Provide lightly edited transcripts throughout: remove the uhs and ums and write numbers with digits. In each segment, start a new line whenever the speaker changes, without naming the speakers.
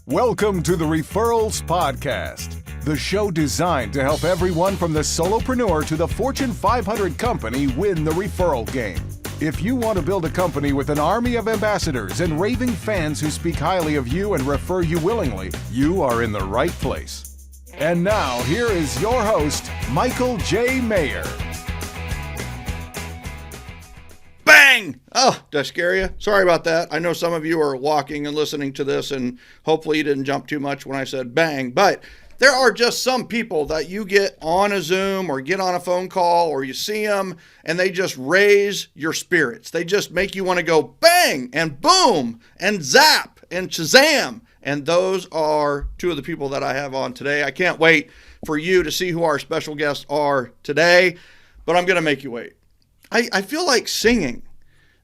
Welcome to the Referrals Podcast, the show designed to help everyone from the solopreneur to the Fortune 500 company win the referral game. If you want to build a company with an army of ambassadors and raving fans who speak highly of you and refer you willingly, you are in the right place. And now, here is your host, Michael J. Maher.
Bang! Oh, did I scare you? Sorry about that. I know some of you are walking and listening to this, and hopefully you didn't jump too much when I said bang. But there are just some people that you get on a Zoom or get on a phone call or you see them, and they just raise your spirits. They just make you want to go bang and boom and zap and shazam. And those are two of the people that I have on today. I can't wait for you to see who our special guests are today, but I'm going to make you wait. I feel like singing.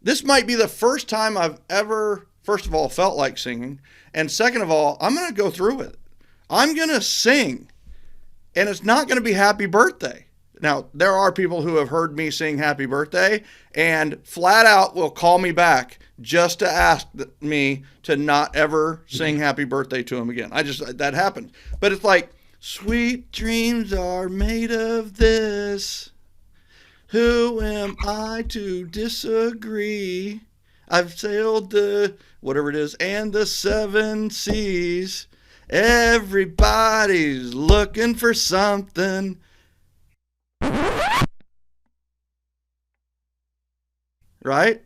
This might be the first time I've ever, first of all, felt like singing. And second of all, I'm going to go through with it. I'm going to sing. And it's not going to be happy birthday. Now, there are people who have heard me sing happy birthday and flat out will call me back just to ask me to not ever sing happy birthday to them again. That happened. But it's like, sweet dreams are made of this. Who am I to disagree? I've sailed the, whatever it is, and the 7 seas. Everybody's looking for something. Right?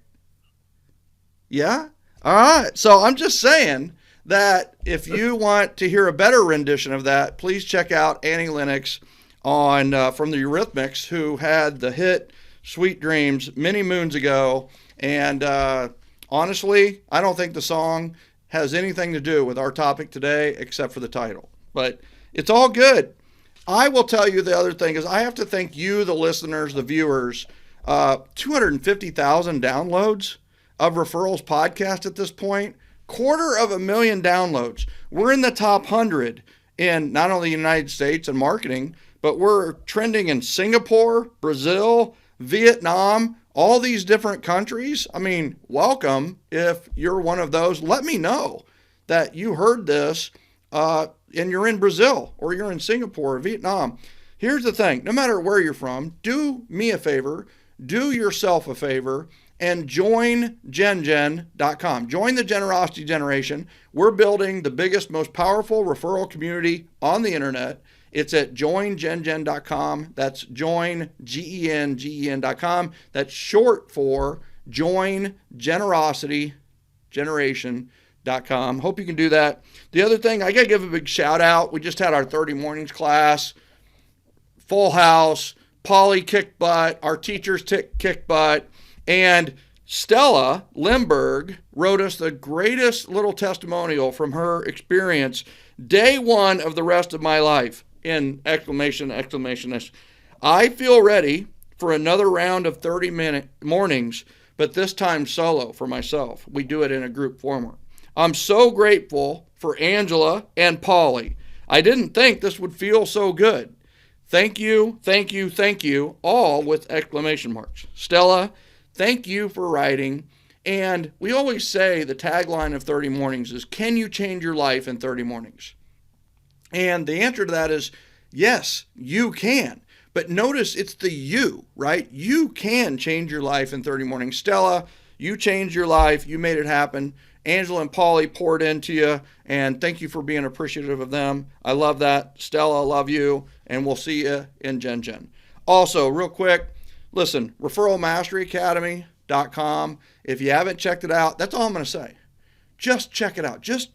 Yeah? All right. So I'm just saying that if you want to hear a better rendition of that, please check out Annie Lennox on from the Eurythmics, who had the hit Sweet Dreams many moons ago. And honestly, I don't think the song has anything to do with our topic today except for the title. But it's all good. I will tell you the other thing is I have to thank you, the listeners, the viewers. 250,000 downloads of Referrals podcast at this point. 250,000 downloads. We're in the top 100 in not only the United States and marketing, but we're trending in Singapore, Brazil, Vietnam, all these different countries. I mean, welcome. If you're one of those, let me know that you heard this and you're in Brazil or you're in Singapore or Vietnam. Here's the thing. No matter where you're from, do me a favor, do yourself a favor, and join GenGen.com. Join the Generosity Generation. We're building the biggest, most powerful referral community on the internet. It's at joingengen.com. That's join, Gen.com. That's short for Join Generosity Generation.com. Hope you can do that. The other thing, I got to give a big shout out. We just had our 30 mornings class. Full house. Polly kicked butt. Our teachers kicked butt. And Stella Limberg wrote us the greatest little testimonial from her experience. Day one of the rest of my life. In exclamation. I feel ready for another round of 30-minute mornings, but this time solo for myself. We do it in a group format. I'm so grateful for Angela and Polly. I didn't think this would feel so good. Thank you, all with exclamation marks. Stella, thank you for writing. And we always say the tagline of 30 mornings is, can you change your life in 30 mornings? And the answer to that is, yes, you can. But notice it's the you, right? You can change your life in 30 mornings. Stella, you changed your life. You made it happen. Angela and Polly poured into you, and thank you for being appreciative of them. I love that. Stella, I love you, and we'll see you in Gen. Also, real quick, listen, referralmasteryacademy.com. If you haven't checked it out, that's all I'm going to say. Just check it out. Just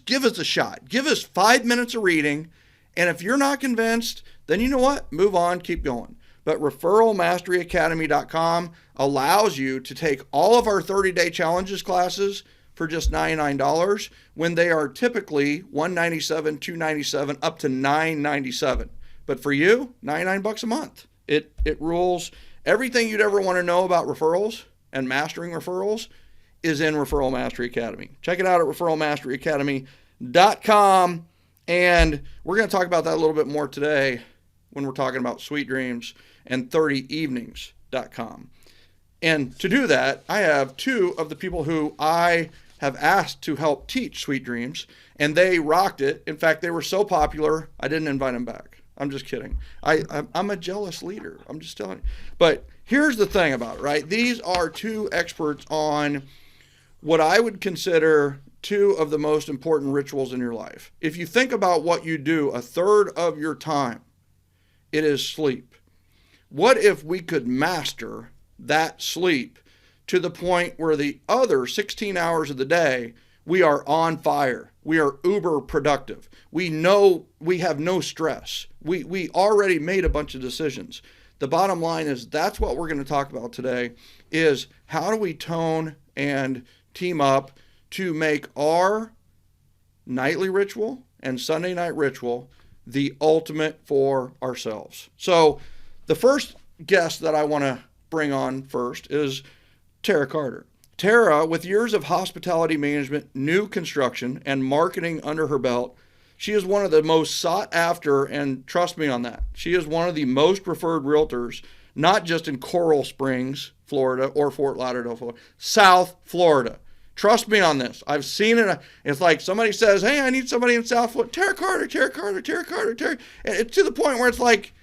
give us a shot. Give us 5 minutes of reading. And if you're not convinced, then you know what? Move on, keep going. But referralmasteryacademy.com allows you to take all of our 30-day challenges classes for just $99 when they are typically $197, $297, up to $997. But for you, $99 a month. It rules. Everything you'd ever want to know about referrals and mastering referrals is in Referral Mastery Academy. Check it out at referralmasteryacademy.com. And we're going to talk about that a little bit more today when we're talking about Sweet Dreams and 30evenings.com. And to do that, I have two of the people who I have asked to help teach Sweet Dreams. and they rocked it. In fact, they were so popular, I didn't invite them back. I'm just kidding. I'm a jealous leader. I'm just telling you. But here's the thing about it, right? These are two experts on what I would consider two of the most important rituals in your life. If you think about what you do, a third of your time, it is sleep. What if we could master that sleep to the point where the other 16 hours of the day, we are on fire. We are uber productive. We know we have no stress. We already made a bunch of decisions. The bottom line is that's what we're going to talk about today is how do we tone and team up to make our nightly ritual and Sunday night ritual the ultimate for ourselves. So the first guest that I want to bring on first is Tara Carter. Tara, with years of hospitality management, new construction, and marketing under her belt, she is one of the most sought after, and trust me on that, she is one of the most preferred realtors, not just in Coral Springs, Florida, or Fort Lauderdale, Florida, South Florida. Trust me on this. I've seen it. It's like somebody says, hey, I need somebody in South Florida. Tara Carter, Tara Carter, Tara Carter, Tara. And it's to the point where it's like,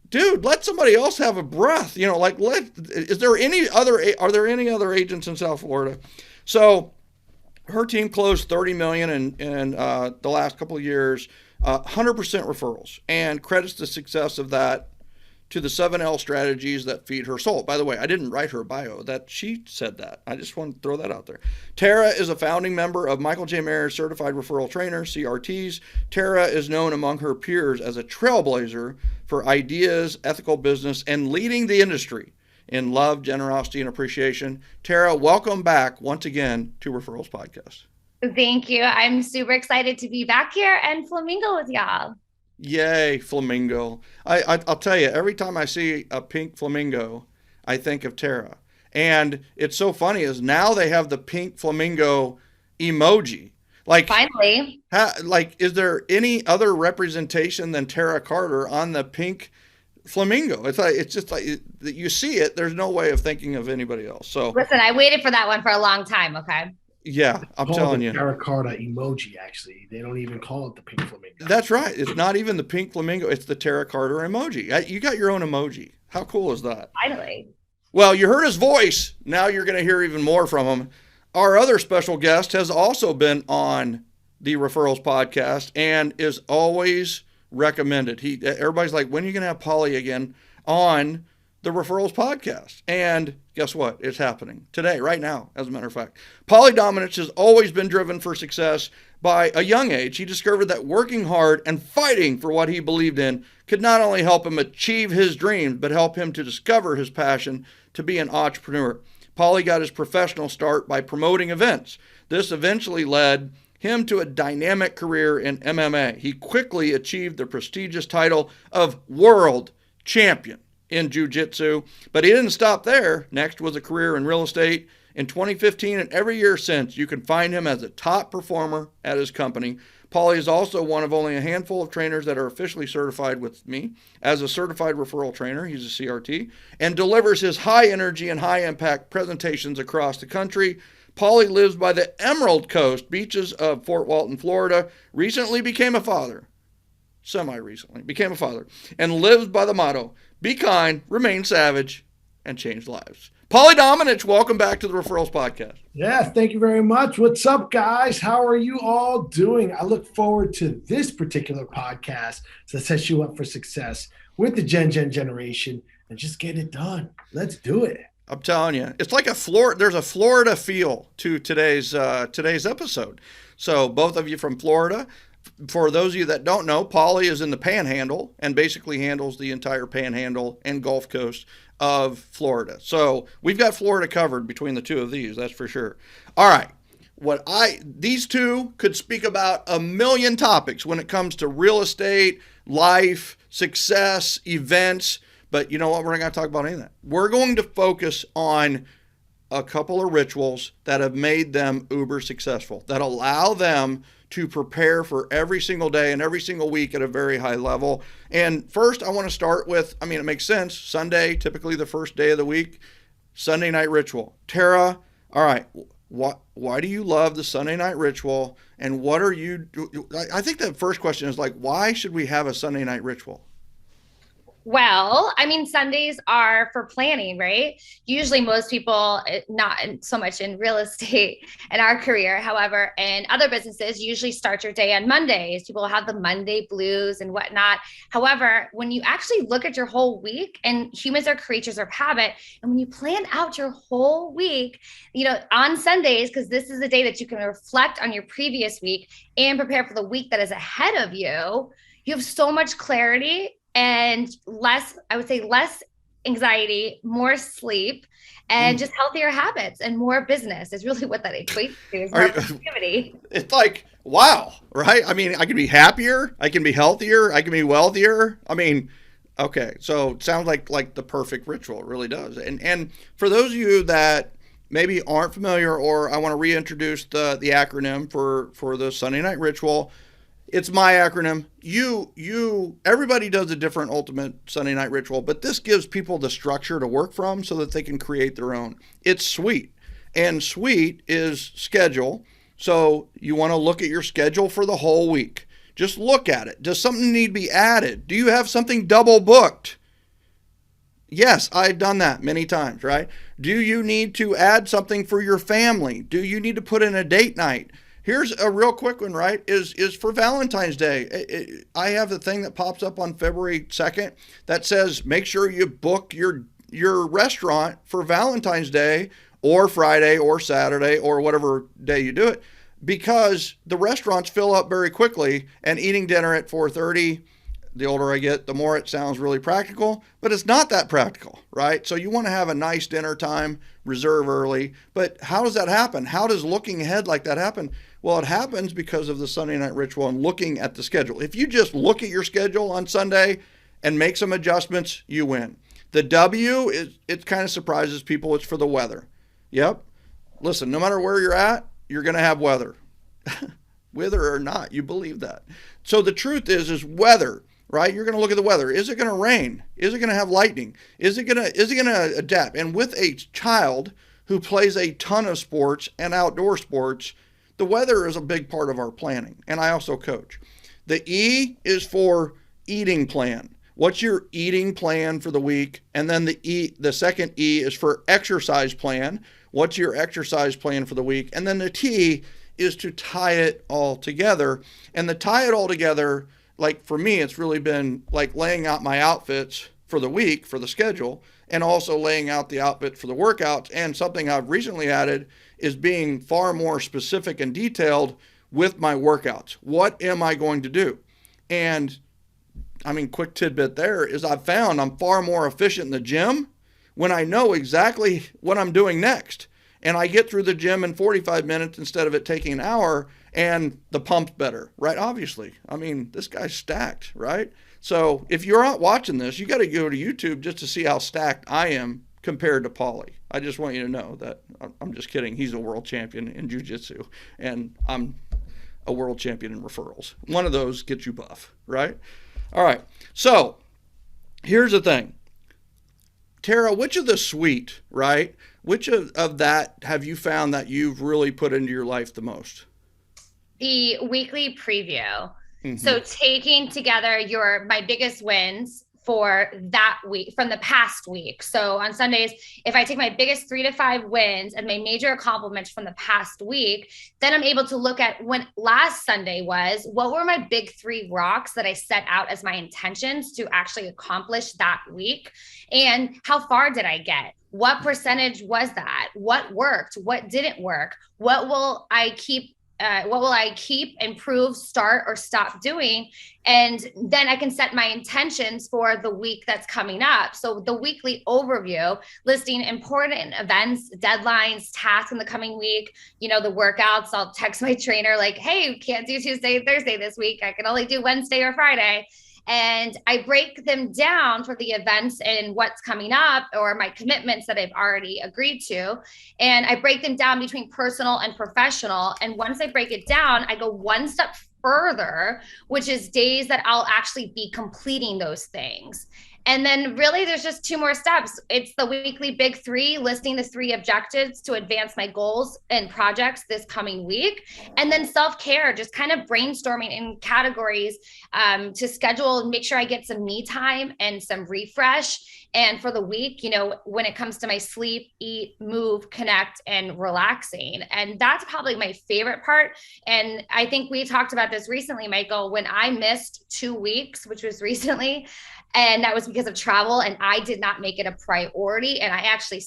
dude, let somebody else have a breath. You know, like, are there any other agents in South Florida? So her team closed $30 million in the last couple of years, 100% referrals, and credits the success of that to the 7L strategies that feed her soul. By the way, I didn't write her bio. That she said that. I just want to throw that out there. Tara is a founding member of Michael J. Maher Certified Referral Trainer, CRTs. Tara is known among her peers as a trailblazer for ideas, ethical business, and leading the industry in love, generosity, and appreciation. Tara, welcome back once again to Referrals Podcast.
Thank you. I'm super excited to be back here and flamingo with y'all.
Yay, flamingo. I'll tell you, every time I see a pink flamingo, I think of Tara. And it's so funny is now they have the pink flamingo emoji. Like,
finally.
Is there any other representation than Tara Carter on the pink flamingo? It's just like you see it. There's no way of thinking of anybody else. So
listen, I waited for that one for a long time. Okay.
Yeah, I'm telling you.
Tara Carter emoji, actually. They don't even call it the pink flamingo.
That's right. It's not even the pink flamingo. It's the Tara Carter emoji. You got your own emoji. How cool is that?
Finally.
Well, you heard his voice. Now you're going to hear even more from him. Our other special guest has also been on the Referrals podcast and is always recommended. Everybody's like, when are you going to have Polly again on the Referrals podcast? And guess what? It's happening today, right now, as a matter of fact. Polly Domenech has always been driven for success. By a young age, he discovered that working hard and fighting for what he believed in could not only help him achieve his dreams, but help him to discover his passion to be an entrepreneur. Polly got his professional start by promoting events. This eventually led him to a dynamic career in MMA. He quickly achieved the prestigious title of World Champion in jiu-jitsu, but he didn't stop there. Next was a career in real estate. In 2015 and every year since, you can find him as a top performer at his company. Paulie is also one of only a handful of trainers that are officially certified with me as a certified referral trainer. He's a CRT and delivers his high energy and high impact presentations across the country. Paulie lives by the Emerald Coast beaches of Fort Walton, Florida. Recently became a father. Semi-recently became a father and lives by the motto, be kind, remain savage, and change lives. Polly Domenech, welcome back to the Referrals Podcast.
Yeah, thank you very much. What's up, guys? How are you all doing? I look forward to this particular podcast that sets you up for success with the Gen generation and just get it done. Let's do it.
I'm telling you, it's like there's a Florida feel to today's episode. So both of you from Florida. For those of you that don't know, Polly is in the Panhandle and basically handles the entire Panhandle and Gulf Coast of Florida. So we've got Florida covered between the two of these, that's for sure. All right. These two could speak about a million topics when it comes to real estate, life, success, events, but you know what? We're not going to talk about any of that. We're going to focus on a couple of rituals that have made them uber successful, that allow them to prepare for every single day and every single week at a very high level. And first, I want to start with, it makes sense. Sunday, typically the first day of the week, Sunday night ritual. Tara, all right, why do you love the Sunday night ritual? And what are you, I think the first question is like, why should we have a Sunday night ritual?
Well, I mean, Sundays are for planning, right? Usually most people, not so much in real estate in our career, however, in other businesses, usually start your day on Mondays. People have the Monday blues and whatnot. However, when you actually look at your whole week, and humans are creatures of habit, and when you plan out your whole week, on Sundays, because this is the day that you can reflect on your previous week and prepare for the week that is ahead of you, you have so much clarity and less anxiety, more sleep, and just healthier habits and more business is really what that equates to, is more productivity.
It's like, wow, right? I mean, I can be happier, I can be healthier, I can be wealthier. I mean, okay, so it sounds like the perfect ritual. It really does. And for those of you that maybe aren't familiar, or I want to reintroduce the acronym for the Sunday night ritual. It's my acronym. Everybody does a different ultimate Sunday night ritual, but this gives people the structure to work from so that they can create their own. It's SWEET, and SWEET is schedule. So you want to look at your schedule for the whole week. Just look at it. Does something need to be added? Do you have something double booked? Yes, I've done that many times, right? Do you need to add something for your family? Do you need to put in a date night? Here's a real quick one, right? Is for Valentine's Day. I have a thing that pops up on February 2nd that says, make sure you book your restaurant for Valentine's Day or Friday or Saturday or whatever day you do it, because the restaurants fill up very quickly, and eating dinner at 4:30, the older I get, the more it sounds really practical, but it's not that practical, right? So you want to have a nice dinner time, reserve early. But how does that happen? How does looking ahead like that happen? Well, it happens because of the Sunday night ritual and looking at the schedule. If you just look at your schedule on Sunday and make some adjustments, you win. The W it kind of surprises people. It's for the weather. Yep. Listen, no matter where you're at, you're going to have weather. Whether or not you believe that. So the truth is weather, right? You're going to look at the weather. Is it going to rain? Is it going to have lightning? Is it going to adapt? And with a child who plays a ton of sports and outdoor sports, the weather is a big part of our planning, and I also coach. The E is for eating plan. What's your eating plan for the week? And then the second E is for exercise plan. What's your exercise plan for the week? And then the T is to tie it all together. And the tie it all together, like for me, it's really been like laying out my outfits for the week, for the schedule, and also laying out the outfit for the workouts. And something I've recently added is being far more specific and detailed with my workouts. What am I going to do? And I mean, quick tidbit there is I've found I'm far more efficient in the gym when I know exactly what I'm doing next. And I get through the gym in 45 minutes instead of it taking an hour, and the pump's better, right? Obviously. I mean, this guy's stacked, right? So if you're not watching this, you got to go to YouTube just to see how stacked I am compared to Paulie. I just want you to know that I'm just kidding. He's a world champion in jiu-jitsu, and I'm a world champion in referrals. One of those gets you buff, right? All right. So here's the thing. Tara, which of the SWEET, right? Which of that have you found that you've really put into your life the most?
The weekly preview. Mm-hmm. So taking together my biggest wins for that week from the past week. So on Sundays, if I take my biggest 3 to 5 wins and my major accomplishments from the past week, then I'm able to look at when last Sunday was, what were my big 3 rocks that I set out as my intentions to actually accomplish that week? And how far did I get? What percentage was that? What worked? What didn't work? What will I keep, improve, start, or stop doing? And then I can set my intentions for the week that's coming up. So the weekly overview, listing important events, deadlines, tasks in the coming week, the workouts. I'll text my trainer like, hey, can't do Tuesday, Thursday this week. I can only do Wednesday or Friday. And I break them down for the events and what's coming up, or my commitments that I've already agreed to. And I break them down between personal and professional. And once I break it down, I go one step further, which is days that I'll actually be completing those things. And then really there's just 2 more steps. It's the weekly big 3, listing the 3 objectives to advance my goals and projects this coming week. And then self-care, just kind of brainstorming in categories to schedule and make sure I get some me time and some refresh. And for the week, when it comes to my sleep, eat, move, connect, and relaxing. And that's probably my favorite part. And I think we talked about this recently, Michael, when I missed 2 weeks, which was recently, and that was because of travel, and I did not make it a priority, and I actually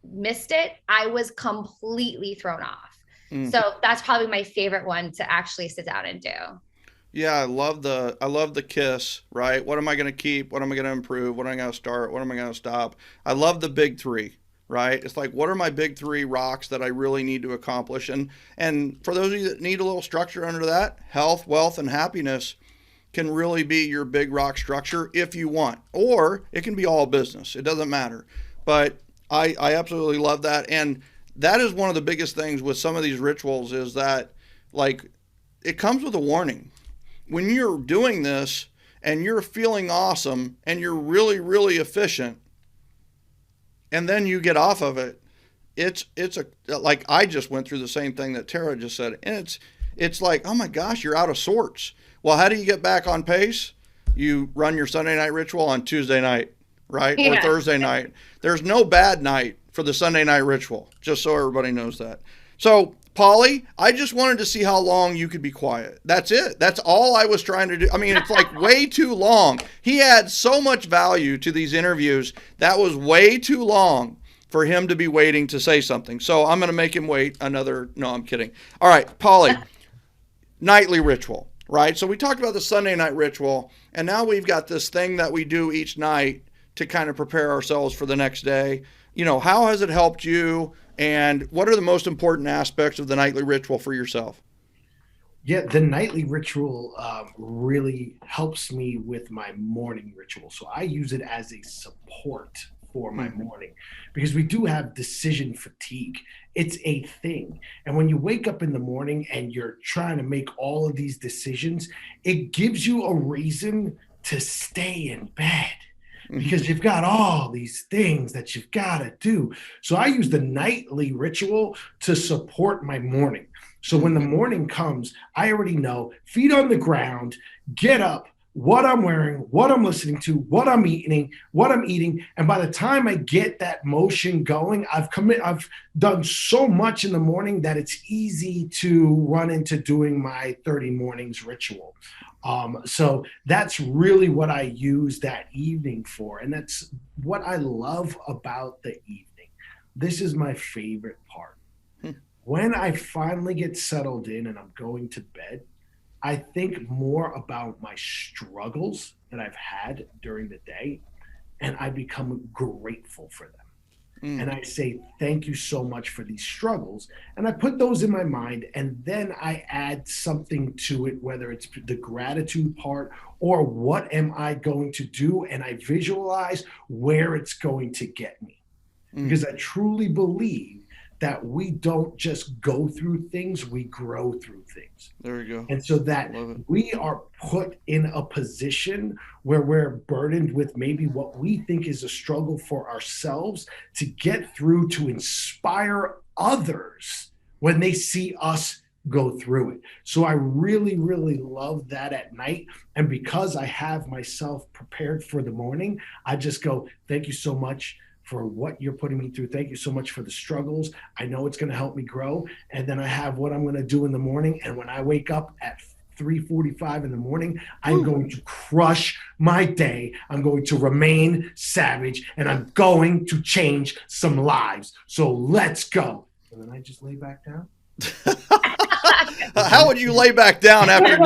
missed it. I was completely thrown off. So that's probably my favorite one to actually sit down and do.
Yeah, I love the KISS, right? What am I going to keep? What am I going to improve? What am I going to start? What am I going to stop? I love the big 3, right? It's like, what are my big 3 rocks that I really need to accomplish? And for those of you that need a little structure under that, health, wealth, and happiness can really be your big rock structure if you want, or it can be all business. It doesn't matter. But I absolutely love that. And that is one of the biggest things with some of these rituals is that, like, it comes with a warning. When you're doing this and you're feeling awesome and you're really, really efficient, and then you get off of it, it's like I just went through the same thing that Tara just said. And it's like, oh my gosh, you're out of sorts. Well, how do you get back on pace? You run your Sunday night ritual on Tuesday night, right? Yeah. Or Thursday night. There's no bad night for the Sunday night ritual, just so everybody knows that. So, Polly, I just wanted to see how long you could be quiet. That's it. That's all I was trying to do. I mean, it's like way too long. He had so much value to these interviews. That was way too long for him to be waiting to say something. So I'm going to make him wait another. No, I'm kidding. All right, Polly, nightly ritual, right? So we talked about the Sunday night ritual, and now we've got this thing that we do each night to kind of prepare ourselves for the next day. How has it helped you? And what are the most important aspects of the nightly ritual for yourself?
Yeah, the nightly ritual really helps me with my morning ritual. So I use it as a support for my morning because we do have decision fatigue. It's a thing. And when you wake up in the morning and you're trying to make all of these decisions, it gives you a reason to stay in bed. Because you've got all these things that you've got to do. So I use the nightly ritual to support my morning. So when the morning comes, I already know, feet on the ground, get up, what I'm wearing, what I'm listening to, what I'm eating. And by the time I get that motion going, I've done so much in the morning that it's easy to run into doing my 30 mornings ritual. So that's really what I use that evening for. And that's what I love about the evening. This is my favorite part. When I finally get settled in and I'm going to bed, I think more about my struggles that I've had during the day, and I become grateful for them. And I say, thank you so much for these struggles. And I put those in my mind, and then I add something to it, whether it's the gratitude part or what am I going to do? And I visualize where it's going to get me. Because I truly believe that we don't just go through things, we grow through things.
There we go.
And so that we are put in a position where we're burdened with maybe what we think is a struggle for ourselves to get through to inspire others when they see us go through it. So I really, really love that at night. And because I have myself prepared for the morning, I just go, thank you so much for what you're putting me through. Thank you so much for the struggles. I know it's going to help me grow. And then I have what I'm going to do in the morning. And when I wake up at 3:45 in the morning, I'm going to crush my day. I'm going to remain savage, and I'm going to change some lives. So let's go. And then I just lay back down.
How would you lay back down after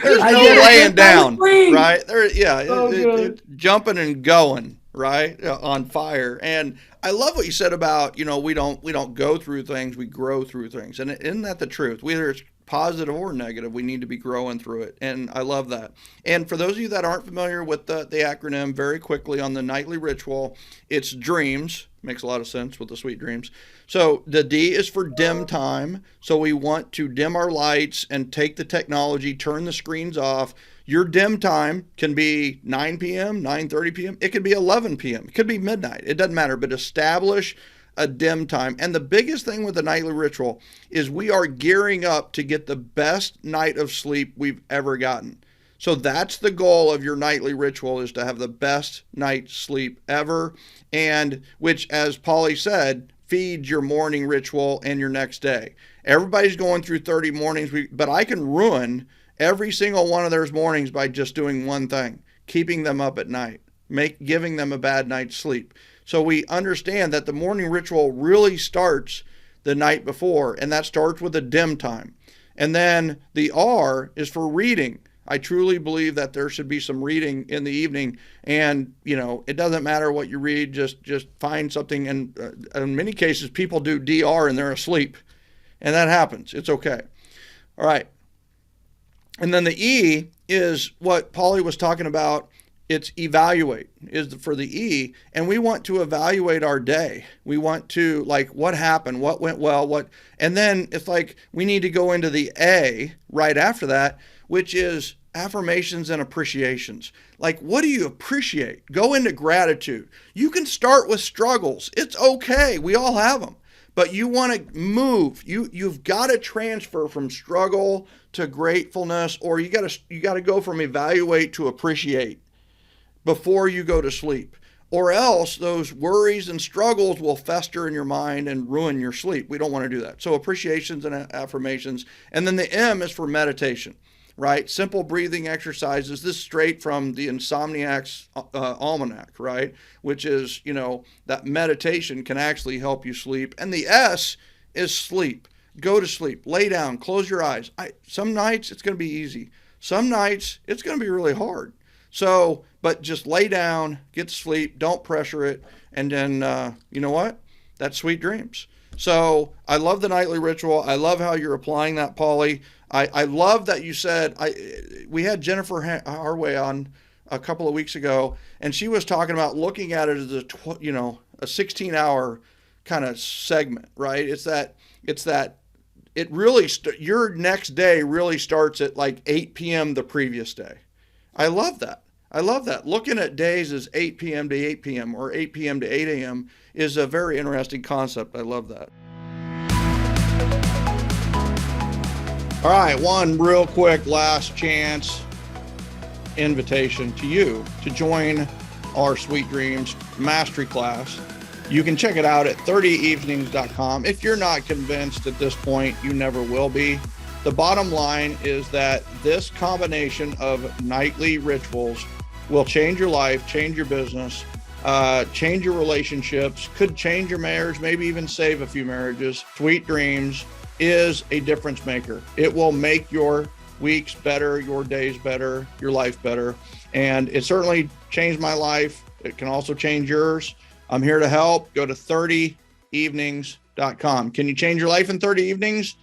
there's no laying down, right? It's jumping and going. Right, on fire. And I love what you said about, we don't go through things, we grow through things. And isn't that the truth? Whether it's positive or negative. We need to be growing through it. And I love that. And for those of you that aren't familiar with the acronym, very quickly on the nightly ritual, it's dreams. Makes a lot of sense with the sweet dreams. So the D is for dim time. So we want to dim our lights and take the technology, turn the screens off. Your dim time can be 9 p.m., 9:30 p.m. It could be 11 p.m. It could be midnight. It doesn't matter, but establish a dim time. And the biggest thing with the nightly ritual is we are gearing up to get the best night of sleep we've ever gotten. So that's the goal of your nightly ritual, is to have the best night's sleep ever. And which, as Polly said, feeds your morning ritual and your next day. Everybody's going through 30 mornings, but I can ruin every single one of those mornings by just doing one thing: keeping them up at night, giving them a bad night's sleep. So we understand that the morning ritual really starts the night before, and that starts with a dim time. And then the R is for reading. I truly believe that there should be some reading in the evening, and it doesn't matter what you read, just find something. And in many cases, people do DR and they're asleep, and that happens. It's okay. All right. And then the E is what Polly was talking about. It's evaluate is for the E, and we want to evaluate our day. We want to, like, what happened, what went well, and then it's like we need to go into the A right after that, which is affirmations and appreciations. Like, what do you appreciate? Go into gratitude. You can start with struggles. It's okay. We all have them. But you want to move. You've got to transfer from struggle to gratefulness, or you got to go from evaluate to appreciate before you go to sleep. Or else those worries and struggles will fester in your mind and ruin your sleep. We don't want to do that. So appreciations and affirmations. And then the M is for meditation, right? Simple breathing exercises. This is straight from the Insomniac's Almanac, right? Which is, that meditation can actually help you sleep. And the S is sleep. Go to sleep. Lay down. Close your eyes. Some nights it's going to be easy. Some nights it's going to be really hard. So, but just lay down, get to sleep, don't pressure it, and then, you know what? That's sweet dreams. So I love the nightly ritual. I love how you're applying that, Polly. I love that you said, we had Jennifer Harway on a couple of weeks ago, and she was talking about looking at it as a 16-hour kind of segment, right? It really, your next day really starts at like 8 p.m. the previous day. I love that. Looking at days as 8 p.m. to 8 p.m. or 8 p.m. to 8 a.m. is a very interesting concept. I love that. All right, one real quick last chance invitation to you to join our Sweet Dreams Mastery Class. You can check it out at 30evenings.com. If you're not convinced at this point, you never will be. The bottom line is that this combination of nightly rituals will change your life, change your business, change your relationships, could change your marriage, maybe even save a few marriages. Sweet Dreams is a difference maker. It will make your weeks better, your days better, your life better. And it certainly changed my life. It can also change yours. I'm here to help. Go to 30evenings.com. Can you change your life in 30 evenings?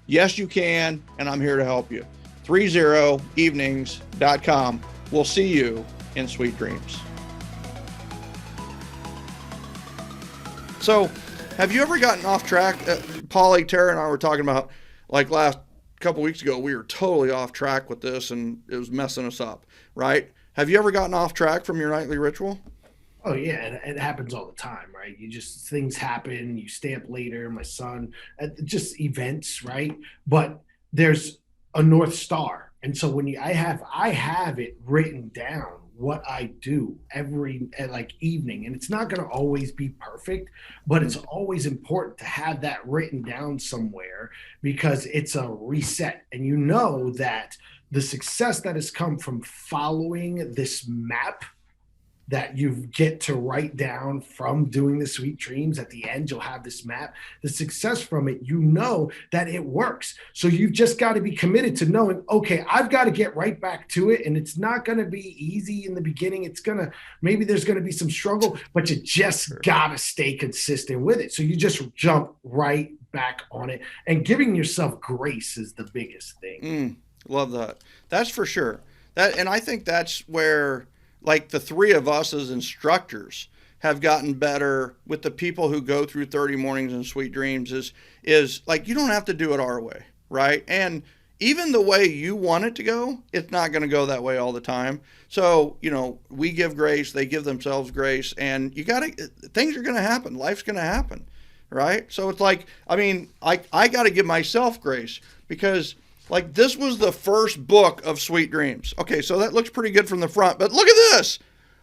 Yes, you can, and I'm here to help you. 30evenings.com. We'll see you in Sweet Dreams. So, have you ever gotten off track? Polly, Tara, and I were talking about, like last couple weeks ago, we were totally off track with this, and it was messing us up, right? Have you ever gotten off track from your nightly ritual?
Oh yeah, it happens all the time, right? Things happen, you stay up later, my son, just events, right? But there's a North Star. And so when I have it written down what I do every evening, and it's not going to always be perfect, but it's always important to have that written down somewhere, because it's a reset. And you know that the success that has come from following this map that you get to write down from doing the sweet dreams. At the end, you'll have this map. The success from it, you know that it works. So you've just got to be committed to knowing, okay, I've got to get right back to it. And it's not going to be easy in the beginning. Maybe there's going to be some struggle, but you just got to stay consistent with it. So you just jump right back on it, and giving yourself grace is the biggest thing.
Love that. That's for sure. And I think that's where, like, the three of us as instructors have gotten better with the people who go through 30 mornings and sweet dreams is like, you don't have to do it our way, right? And even the way you want it to go, it's not going to go that way all the time. So, we give grace, they give themselves grace, and things are going to happen. Life's going to happen, right? So it's like, I got to give myself grace, because like, this was the first book of Sweet Dreams. Okay, so that looks pretty good from the front, but look at this.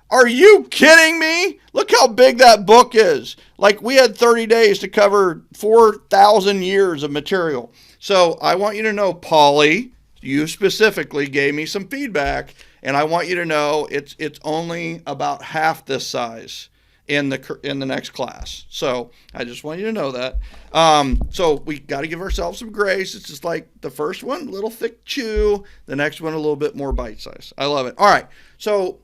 Are you kidding me? Look how big that book is. Like, we had 30 days to cover 4,000 years of material. So I want you to know, Polly, you specifically gave me some feedback, and I want you to know it's only about half this size in the next class. So I just want you to know that. So we got to give ourselves some grace. It's just like the first one, a little thick chew. The next one, a little bit more bite size. I love it. All right. So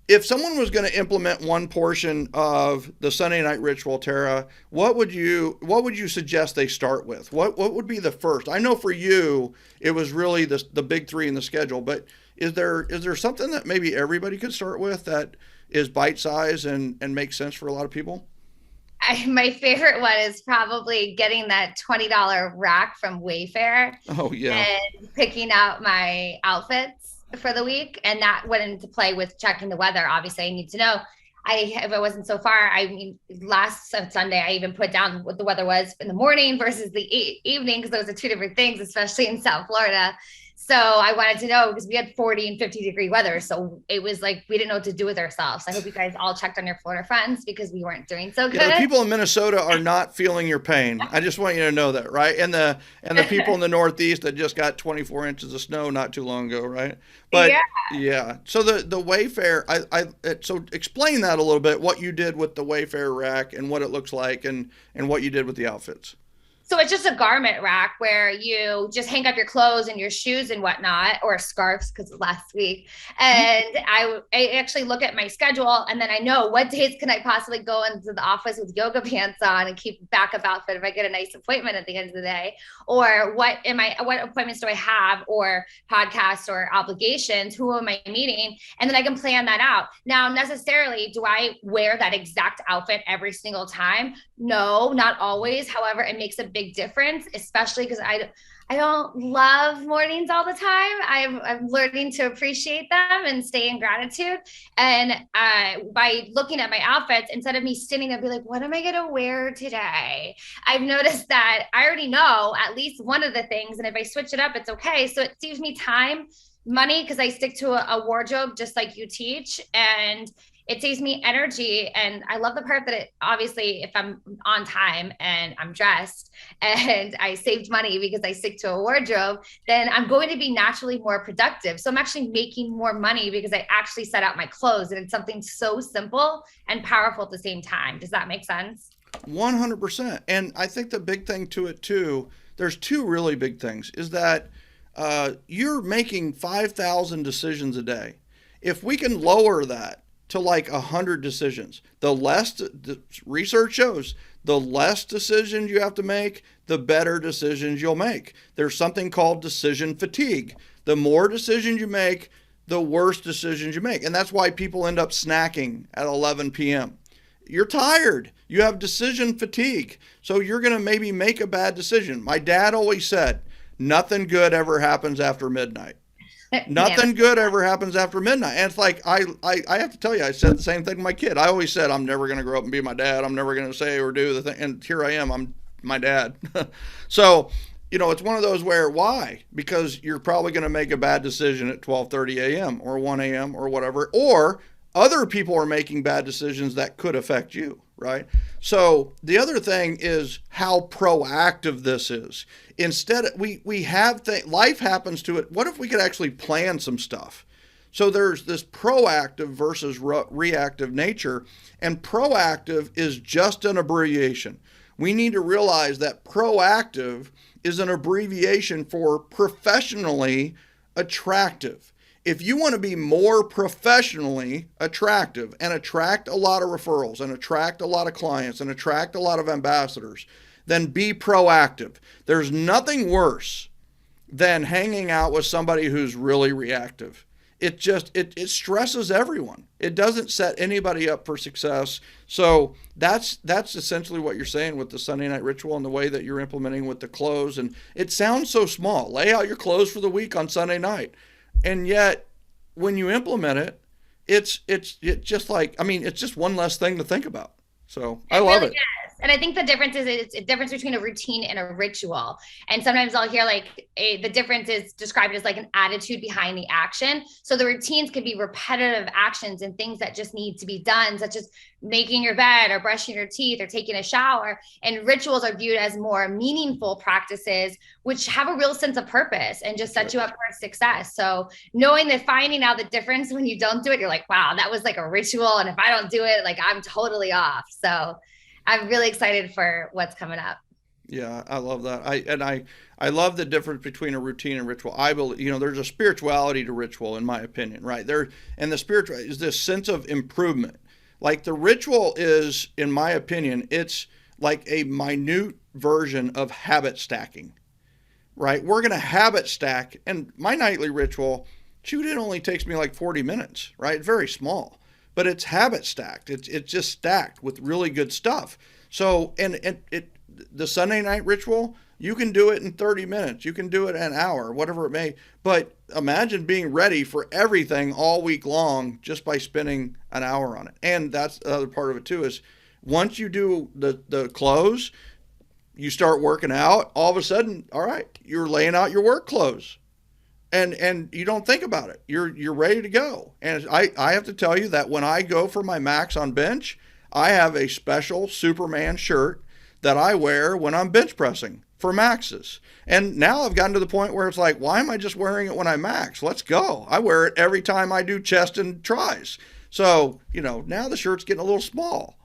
if someone was going to implement one portion of the Sunday night ritual, Tara, what would you suggest they start with? What would be the first? I know for you, it was really the big three in the schedule, but is there something that maybe everybody could start with that is bite size and makes sense for a lot of people?
My favorite one is probably getting that $20 rack from Wayfair.
Oh, yeah.
And picking out my outfits for the week. And that went into play with checking the weather. Obviously, I need to know. If it wasn't so far, last Sunday, I even put down what the weather was in the morning versus the evening, because those are two different things, especially in South Florida. So I wanted to know, because we had 40 and 50 degree weather. So it was like, we didn't know what to do with ourselves. I hope you guys all checked on your Florida friends, because we weren't doing so good.
Yeah, the people in Minnesota are not feeling your pain. I just want you to know that, right? And the people in the Northeast that just got 24 inches of snow not too long ago, right? But yeah. So the Wayfair, so explain that a little bit, what you did with the Wayfair rack and what it looks like, and what you did with the outfits.
So it's just a garment rack where you just hang up your clothes and your shoes and whatnot, or scarves, because last week. And I actually look at my schedule, and then I know what days can I possibly go into the office with yoga pants on and keep backup outfit if I get a nice appointment at the end of the day, or what appointments do I have, or podcasts or obligations, who am I meeting? And then I can plan that out. Now, necessarily, do I wear that exact outfit every single time? No, not always. However, it makes a big difference, especially because I don't love mornings all the time. I'm learning to appreciate them and stay in gratitude. And by looking at my outfits, instead of me sitting there and be like, what am I going to wear today? I've noticed that I already know at least one of the things. And if I switch it up, it's okay. So it saves me time, money, because I stick to a wardrobe just like you teach. And it saves me energy. And I love the part that obviously, if I'm on time and I'm dressed and I saved money because I stick to a wardrobe, then I'm going to be naturally more productive. So I'm actually making more money because I actually set out my clothes, and it's something so simple and powerful at the same time. Does that make sense?
100%. And I think the big thing to it too, there's two really big things, is that you're making 5,000 decisions a day. If we can lower that to like 100 decisions, the research shows, the less decisions you have to make, the better decisions you'll make. There's something called decision fatigue. The more decisions you make, the worse decisions you make. And that's why people end up snacking at 11 p.m. You're tired. You have decision fatigue. So you're going to maybe make a bad decision. My dad always said, nothing good ever happens after midnight. Nothing good ever happens after midnight. And it's like, I have to tell you, I said the same thing to my kid. I always said, I'm never going to grow up and be my dad. I'm never going to say or do the thing. And here I am. I'm my dad. So, it's one of those where, why? Because you're probably going to make a bad decision at 12:30 a.m. or 1 a.m. or whatever, or other people are making bad decisions that could affect you, right? So the other thing is how proactive this is. Instead, we have life happens to it. What if we could actually plan some stuff? So there's this proactive versus reactive nature, and proactive is just an abbreviation. We need to realize that proactive is an abbreviation for professionally attractive. If you want to be more professionally attractive and attract a lot of referrals and attract a lot of clients and attract a lot of ambassadors, then be proactive. There's nothing worse than hanging out with somebody who's really reactive. It stresses everyone. It doesn't set anybody up for success. So that's essentially what you're saying with the Sunday night ritual and the way that you're implementing with the close. And it sounds so small. Lay out your close for the week on Sunday night. And yet when you implement it, it's just like, I mean, it's just one less thing to think about. So I love it.
And I think the difference is it's a difference between a routine and a ritual. And sometimes I'll hear the difference is described as like an attitude behind the action. So the routines could be repetitive actions and things that just need to be done, such as making your bed or brushing your teeth or taking a shower. And rituals are viewed as more meaningful practices, which have a real sense of purpose and just set you up for success. So finding out the difference when you don't do it, you're like, wow, that was like a ritual. And if I don't do it, like I'm totally off. So I'm really excited for what's coming up.
Yeah, I love that. I love the difference between a routine and ritual. I believe, there's a spirituality to ritual, in my opinion, right? And the spiritual is this sense of improvement. Like the ritual is, in my opinion, it's like a minute version of habit stacking, right? We're going to habit stack, and my nightly ritual, it only takes me like 40 minutes, right? It's very small. But it's habit stacked. It's just stacked with really good stuff. So, the Sunday night ritual, you can do it in 30 minutes. You can do it an hour, whatever it may. But imagine being ready for everything all week long just by spending an hour on it. And that's the other part of it too, is once you do the close, you start working out, all of a sudden, all right, you're laying out your work clothes. And you don't think about it. You're ready to go. And I have to tell you that when I go for my max on bench, I have a special Superman shirt that I wear when I'm bench pressing for maxes. And now I've gotten to the point where it's like, why am I just wearing it when I max? Let's go. I wear it every time I do chest and tries. So, now the shirt's getting a little small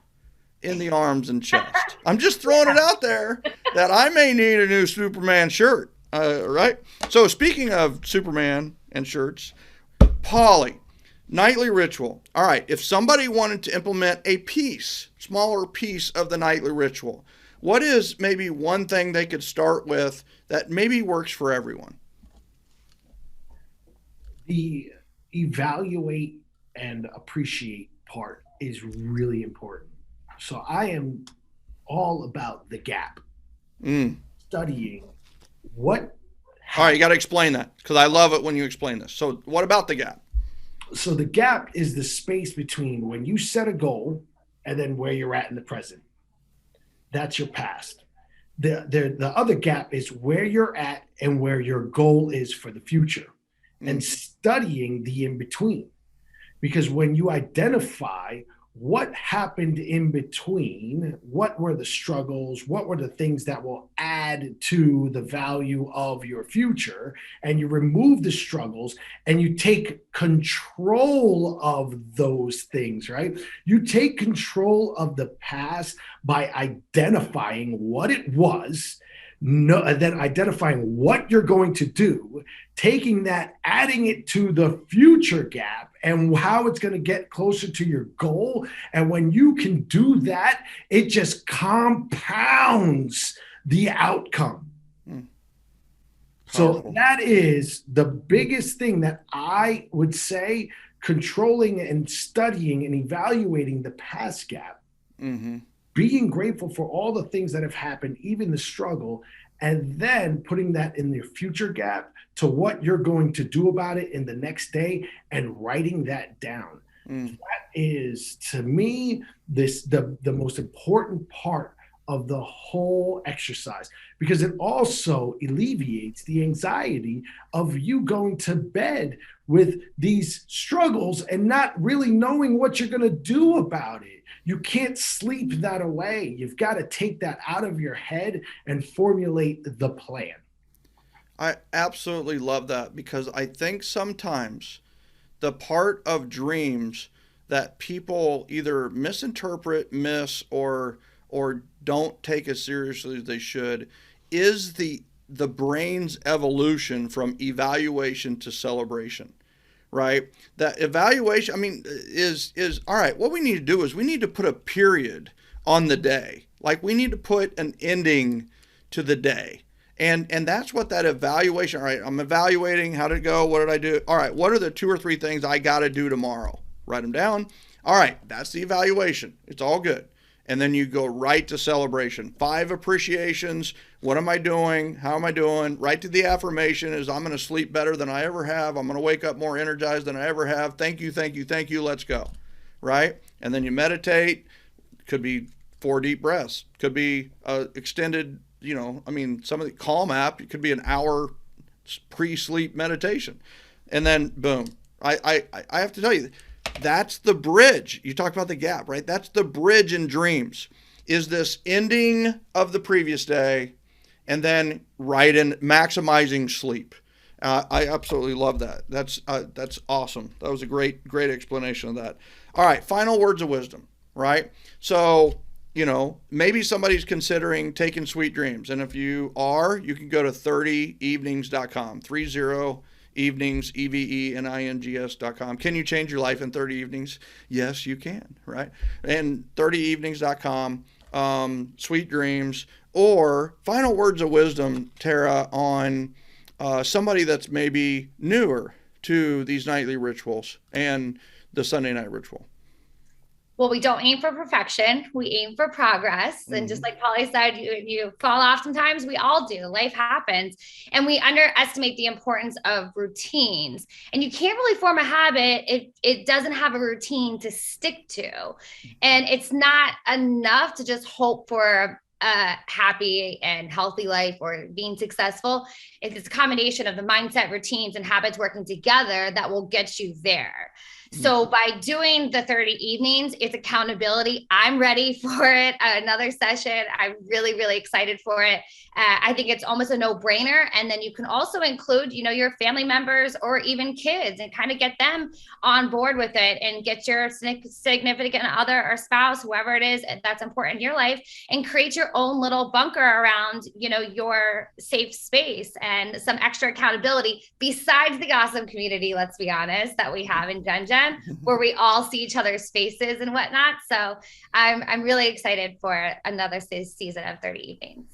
in the arms and chest. I'm just throwing it out there that I may need a new Superman shirt. Right? So speaking of Superman and shirts, Polly, nightly ritual. All right. If somebody wanted to implement a smaller piece of the nightly ritual, what is maybe one thing they could start with that maybe works for everyone?
The evaluate and appreciate part is really important. So I am all about the gap. Studying what.
All right, you got to explain that because I love it when you explain this. So what about the gap?
So the gap is the space between when you set a goal and then where you're at in the present. That's your past. The other gap is where you're at and where your goal is for the future, and studying the in-between. Because when you identify what happened in between, what were the struggles, what were the things that will add to the value of your future, and you remove the struggles and you take control of those things, right? You take control of the past by identifying what it was, and then identifying what you're going to do, taking that, adding it to the future gap and how it's going to get closer to your goal. And when you can do that, it just compounds the outcome. So that is the biggest thing that I would say, controlling and studying and evaluating the past gap. Being grateful for all the things that have happened, even the struggle, and then putting that in the future gap to what you're going to do about it in the next day and writing that down. That is, to me, the most important part of the whole exercise, because it also alleviates the anxiety of you going to bed with these struggles and not really knowing what you're going to do about it. You can't sleep that away. You've got to take that out of your head and formulate the plan.
I absolutely love that, because I think sometimes the part of dreams that people either misinterpret, miss, or don't take as seriously as they should is the brain's evolution from evaluation to celebration, right? That evaluation, I mean, is all right. What we need to do is we need to put a period on the day. Like we need to put an ending to the day. And that's what that evaluation, all right, I'm evaluating, how did it go? What did I do? All right, what are the 2 or 3 things I got to do tomorrow? Write them down. All right, that's the evaluation. It's all good. And then you go right to celebration. 5 appreciations. What am I doing? How am I doing? Right to the affirmation is I'm going to sleep better than I ever have. I'm going to wake up more energized than I ever have. Thank you, thank you, thank you. Let's go. Right? And then you meditate. Could be 4 deep breaths. Could be extended, some of the Calm app, it could be an hour pre-sleep meditation. And then boom. I have to tell you, that's the bridge. You talk about the gap, right? That's the bridge in dreams, is this ending of the previous day and then right in maximizing sleep. I absolutely love that. That's awesome. That was a great explanation of that. All right, final words of wisdom, right? So, maybe somebody's considering taking sweet dreams. And if you are, you can go to 30evenings.com, 30 evenings, EVENINGS.com. Can you change your life in 30 evenings? Yes, you can, right? And 30evenings.com, sweet dreams, or final words of wisdom, Tara, on somebody that's maybe newer to these nightly rituals and the Sunday night ritual.
Well, we don't aim for perfection. We aim for progress. And just like Polly said, you fall off sometimes. We all do. Life happens. And we underestimate the importance of routines. And you can't really form a habit if it doesn't have a routine to stick to. And it's not enough to just hope for a happy and healthy life or being successful. It's a combination of the mindset, routines, and habits working together that will get you there. So by doing the 30 evenings, it's accountability. I'm ready for it. Another session. I'm really, really excited for it. I think it's almost a no-brainer. And then you can also include, your family members or even kids and kind of get them on board with it and get your significant other or spouse, whoever it is that's important in your life, and create your own little bunker around, your safe space and some extra accountability besides the awesome community, let's be honest, that we have in Gen Gen, where we all see each other's faces and whatnot. So I'm really excited for another season of 30 evenings.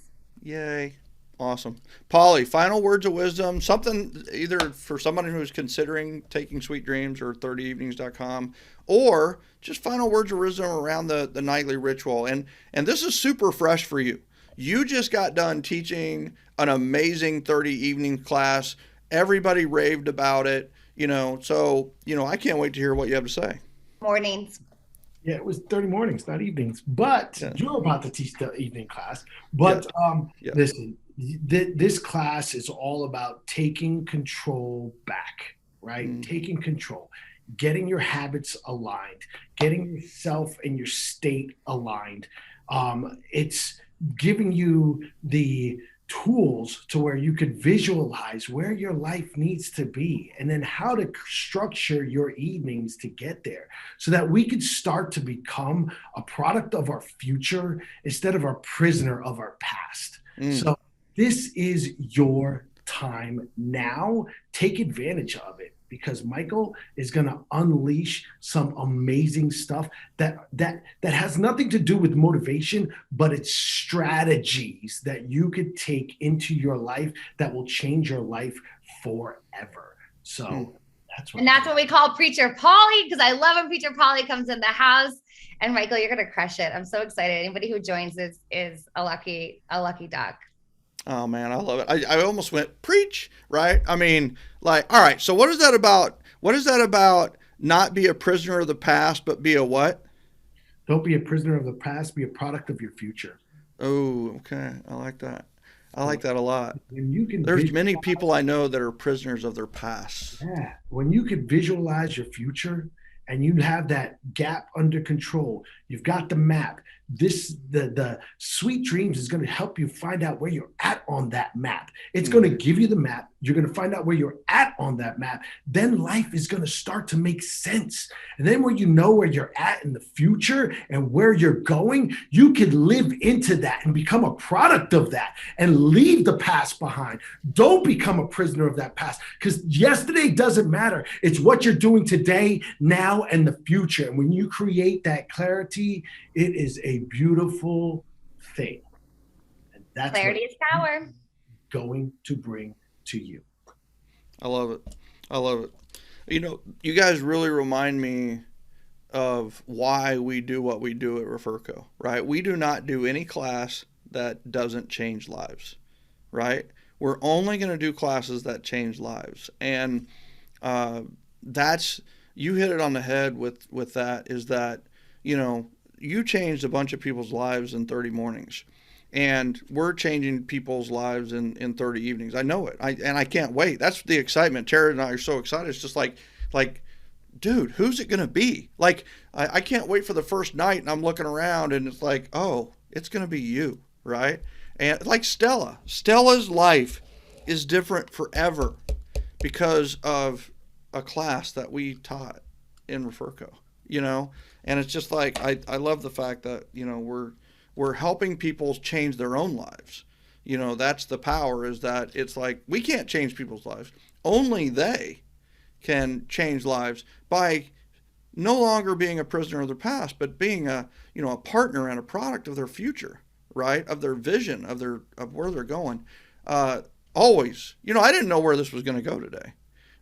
Yay. Awesome. Polly, final words of wisdom, something either for someone who's considering taking sweet dreams or 30evenings.com, or just final words of wisdom around the nightly ritual. And this is super fresh for you. You just got done teaching an amazing 30 evening class. Everybody raved about it, so, I can't wait to hear what you have to say.
Mornings.
Yeah, it was 30 mornings, not evenings. But you're about to teach the evening class. But listen, this class is all about taking control back, right? Taking control, getting your habits aligned, getting yourself and your state aligned. It's giving you the tools to where you could visualize where your life needs to be and then how to structure your evenings to get there so that we could start to become a product of our future instead of a prisoner of our past. So this is your time now. Take advantage of it, because Michael is going to unleash some amazing stuff that has nothing to do with motivation, but it's strategies that you could take into your life that will change your life forever. So that's
what we call Preacher Polly, because I love when Preacher Polly comes in the house. And Michael, you're going to crush it. I'm so excited. Anybody who joins is a lucky duck.
Oh man, I love it. I almost went preach, right? I mean, all right, so what is that about? What is that about not be a prisoner of the past, but be a what?
Don't be a prisoner of the past, be a product of your future.
Oh, okay. I like that. I like that a lot.
There's
many people I know that are prisoners of their past.
Yeah. When you could visualize your future and you have that gap under control, you've got the map, the Sweet Dreams is going to help you find out where you're at on that map. It's going to give you the map. You're going to find out where you're at on that map. Then life is going to start to make sense. And then when you know where you're at in the future and where you're going, you can live into that and become a product of that and leave the past behind. Don't become a prisoner of that past, because yesterday doesn't matter. It's what you're doing today, now, and the future. And when you create that clarity, it is a beautiful thing. And that's
clarity is power.
Going to bring to you.
I love it. I love it. You know, you guys really remind me of why we do what we do at Referco, right? We do not do any class that doesn't change lives, right? We're only going to do classes that change lives. And that's, you hit it on the head with that, is that, you know, you changed a bunch of people's lives in 30 mornings. And we're changing people's lives in 30 evenings. I know it. And I can't wait. That's the excitement. Tara and I are so excited. It's just like, dude, who's it going to be? Like, I can't wait for the first night, and I'm looking around and it's like, oh, it's going to be you, right? And like Stella's life is different forever because of a class that we taught in Referco, you know? And it's just like, I love the fact that, you know, we're helping people change their own lives. You know, that's the power, is that it's like, we can't change people's lives. Only they can change lives by no longer being a prisoner of their past, but being a partner and a product of their future, right? Of their vision, of where they're going. Always, you know, I didn't know where this was going to go today.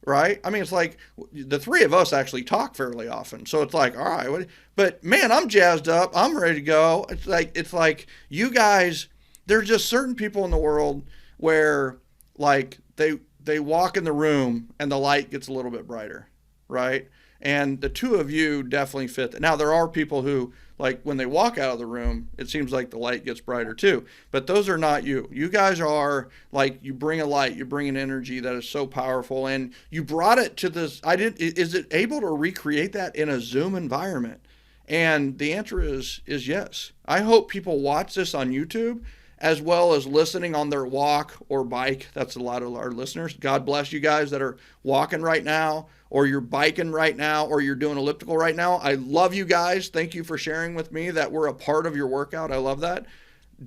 Right? I mean, it's like the three of us actually talk fairly often. So it's like, all right, but man, I'm jazzed up. I'm ready to go. It's like you guys, there's just certain people in the world where like they walk in the room and the light gets a little bit brighter. Right? And the two of you definitely fit that. Now, there are people who, like, when they walk out of the room, it seems like the light gets brighter too. But those are not you. You guys are, like, you bring a light, you bring an energy that is so powerful. And you brought it to this, is it able to recreate that in a Zoom environment? And the answer is yes. I hope people watch this on YouTube as well as listening on their walk or bike. That's a lot of our listeners. God bless you guys that are walking right now, or you're biking right now, or you're doing elliptical right now. I love you guys. Thank you for sharing with me that we're a part of your workout. I love that.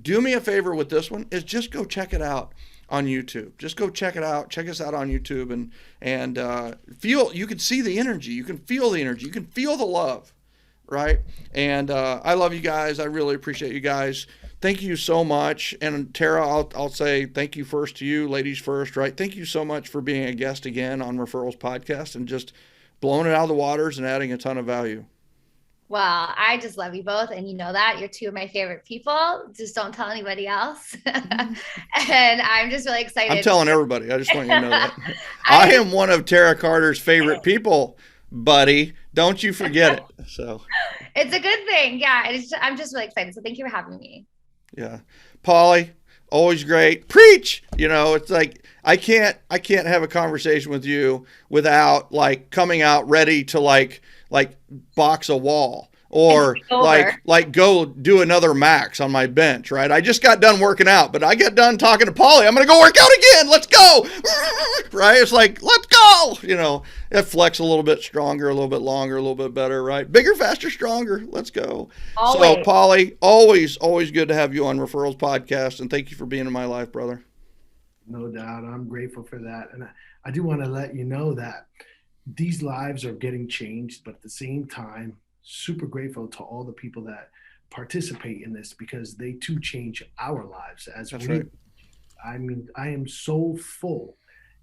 Do me a favor with this one, is just go check it out on YouTube. Just go check it out. Check us out on YouTube and feel, you can see the energy. You can feel the energy. You can feel the love, right? And I love you guys. I really appreciate you guys. Thank you so much. And Tara, I'll say thank you first to you, ladies first, right? Thank you so much for being a guest again on Referrals Podcast and just blowing it out of the waters and adding a ton of value.
Well, I just love you both. And you know that. You're two of my favorite people. Just don't tell anybody else. And I'm just really excited.
I'm telling everybody. I just want you to know that. I am one of Tara Carter's favorite people, buddy. Don't you forget it. So
it's a good thing. Yeah. I'm just really excited. So thank you for having me.
Yeah. Paulie, always great. Preach. You know, it's like, I can't have a conversation with you without like coming out ready to like box a wall or like go do another max on my bench, right? I just got done working out, but I got done talking to Paulie. I'm going to go work out again. Let's go. Right? It's like, let's go. You know, it flex a little bit stronger, a little bit longer, a little bit better, right? Bigger, faster, stronger. Let's go. Always. So Paulie, always good to have you on Referrals Podcast. And thank you for being in my life, brother.
No doubt. I'm grateful for that. And I do want to let you know that these lives are getting changed, but at the same time, super grateful to all the people that participate in this, because they too change our lives. That's right. I mean, I am so full.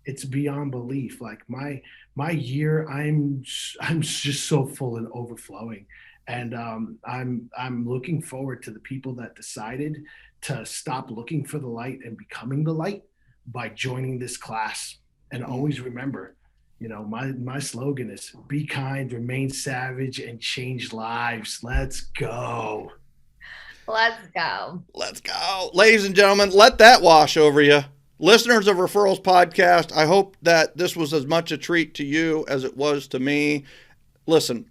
It's beyond belief. Like my year, I'm just so full and overflowing. And I'm looking forward to the people that decided to stop looking for the light and becoming the light by joining this class. And always remember, you know, my slogan is be kind, remain savage, and change lives. Let's go.
Let's go.
Let's go. Ladies and gentlemen, let that wash over you. Listeners of Referrals Podcast, I hope that this was as much a treat to you as it was to me. Listen,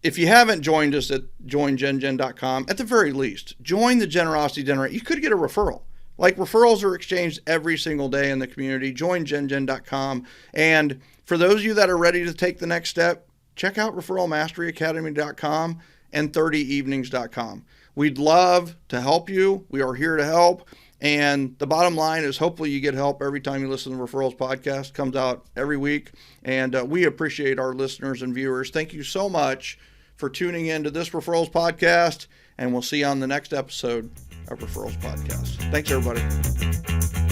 if you haven't joined us at joingengen.com, at the very least, join the Generosity Generator. You could get a referral. Like, referrals are exchanged every single day in the community. Join gengen.com. And for those of you that are ready to take the next step, check out referralmasteryacademy.com and 30evenings.com. We'd love to help you. We are here to help. And the bottom line is, hopefully you get help every time you listen to the Referrals podcast. It comes out every week. And we appreciate our listeners and viewers. Thank you so much for tuning in to this Referrals podcast. And we'll see you on the next episode of Referrals podcast. Thanks, everybody.